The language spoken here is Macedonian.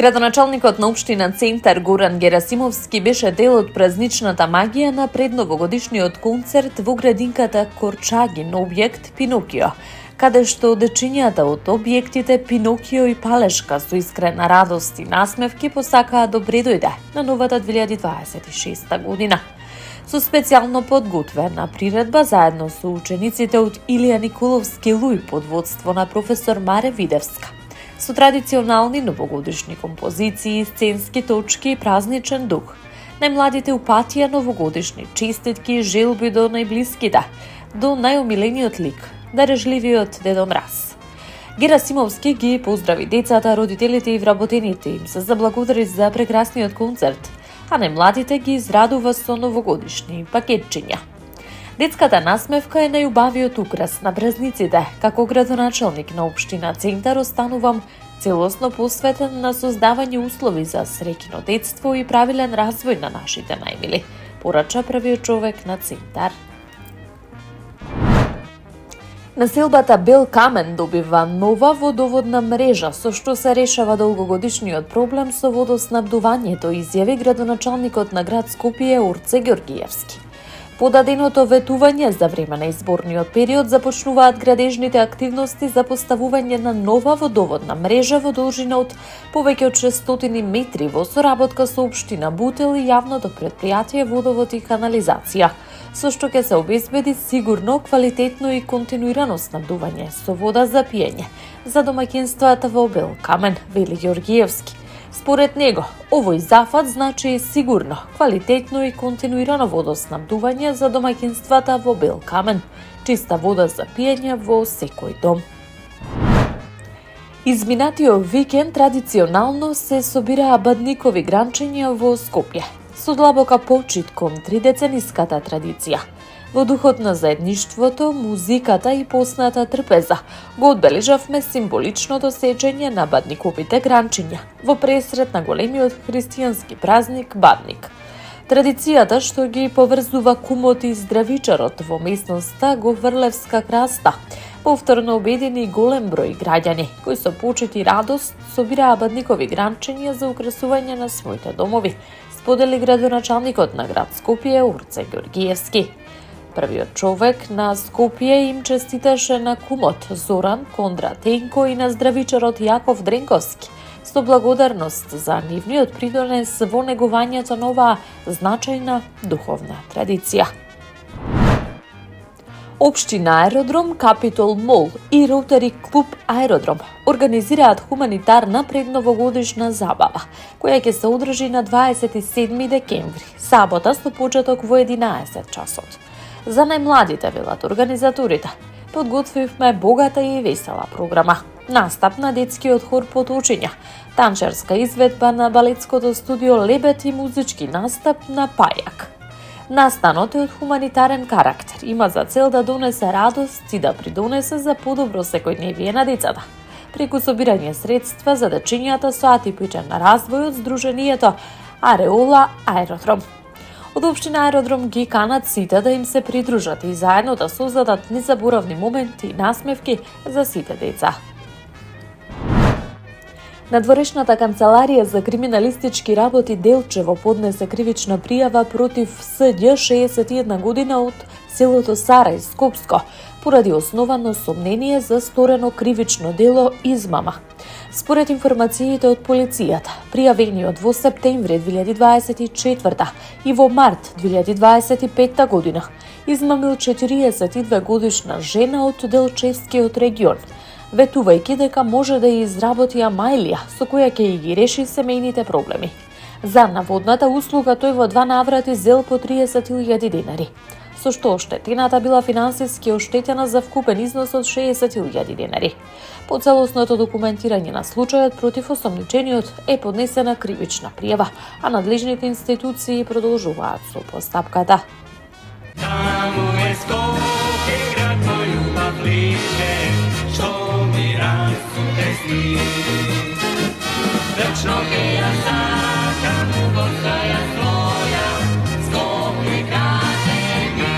Градоначалникот на општина Центар Горан Герасимовски беше дел од празничната магија на предновогодишниот концерт во градинката Корчагин, објект Пинокио, каде што дечињата од објектите Пинокио и Палешка со искрена радост и насмевки посакаа добре дојде на новата 2026 година. Со специјално подготвена приредба заедно со учениците од Илија Николовски Луј под водство на професор Маре Видевска. Со традиционални новогодишни композиции, сценски точки и празничен дух. Најмладите упатија новогодишни честитки и желби до најблиските, до најомилениот лик, дарежливиот Дедо Мраз. Герасимовски ги поздрави децата, родителите и вработените им се заблагодари за прекрасниот концерт, а најмладите ги израдува со новогодишни пакетчиња. Детската насмевка е најубавиот украс на празниците. Како градоначалник на општина Центар останувам целосно посветен на создавање услови за среќно детство и правилен развој на нашите најмили, порача првиот човек на Центар. Населбата Бел Камен добива нова водоводна мрежа, со што се решава долгогодишниот проблем со водоснабдувањето, изјави градоначалникот на град Скопје Орце Ѓоргиевски. Подаденото ветување за време на изборниот период започнуваат градежните активности за поставување на нова водоводна мрежа во должина од повеќе од 600 метри во соработка со општина Бутел и јавното претпријатие Водовод и канализација, со што ќе се обезбеди сигурно, квалитетно и континуирано снабдување со вода за пиење за домаќинствата во Бел Камен, вели Ѓоргиевски. Според него, овој зафат значи сигурно, квалитетно и континуирано водоснабдување за домаќинствата во Бел Камен, чиста вода за пиење во секој дом. Изминатиот викенд традиционално се собираа бадникови гранчиња во Скопје, со длабока почит кон тридецениската традиција. Во духот на заедништвото, музиката и посната трпеза го одбележавме символичното сечење на бадниковите гранчиња во пресрет на големиот христијански празник Бадник. Традицијата што ги поврзува кумот и здравичарот во местноста Говрлевска краста повторно обедини голем број граѓани кои со почит и радост собираа бадникови гранчиња за украсување на своите домови, сподели градоначалникот на град Скопје Орце Ѓоргиевски. Првиот човек на Скопје им честиташе на кумот Зоран Кондратенко и на здравичарот Јаков Дренковски со благодарност за нивниот придонес во негувањето на оваа значајна духовна традиција. Општина Аеродром, Капитол Мол и Ротари клуб Аеродром организираат хуманитарна предновогодишна забава, која ќе се одржи на 27 декември, сабота со почеток во 11 часот. За најмладите, велат организаторите, подготвивме богата и весела програма. Настап на детскиот хор Поточиња, танчерска изведба на балетското студио Лебет и музички настап на Пајак. Настанот е од хуманитарен карактер, има за цел да донесе радост и да придонесе за подобро секојдневие на децата, преку собирање средства за дечињата со атипичен развој од Сдруженијето Ареола Аеродром. Од општина Аеродром ги канат сите да им се придружат и заедно да создадат незаборавни моменти и насмевки за сите деца. Надворешната канцеларија за криминалистички работи Делчево поднесе кривична пријава против СД 61 година од селото Сарај, Скопско, поради основано сомнение за сторено кривично дело измама. Според информациите од полицијата, пријавениот во септември 2024 и во март 2025 година измамил 42 годишна жена од Делчевскиот регион, ветувајќи дека може да ја изработи амајлија со која ќе ги реши семејните проблеми. За наводната услуга тој во 2 наврати зел по 30.000 денари, со што оштетената била финансиски оштетена за вкупен износ од 60.000 денари. По целосното документирање на случајот против осомничениот е поднесена кривична пријава, а надлежните институции продолжуваат со постапката. Вечно ќе ја сакам, уборка ја своја, Скопје каже ми.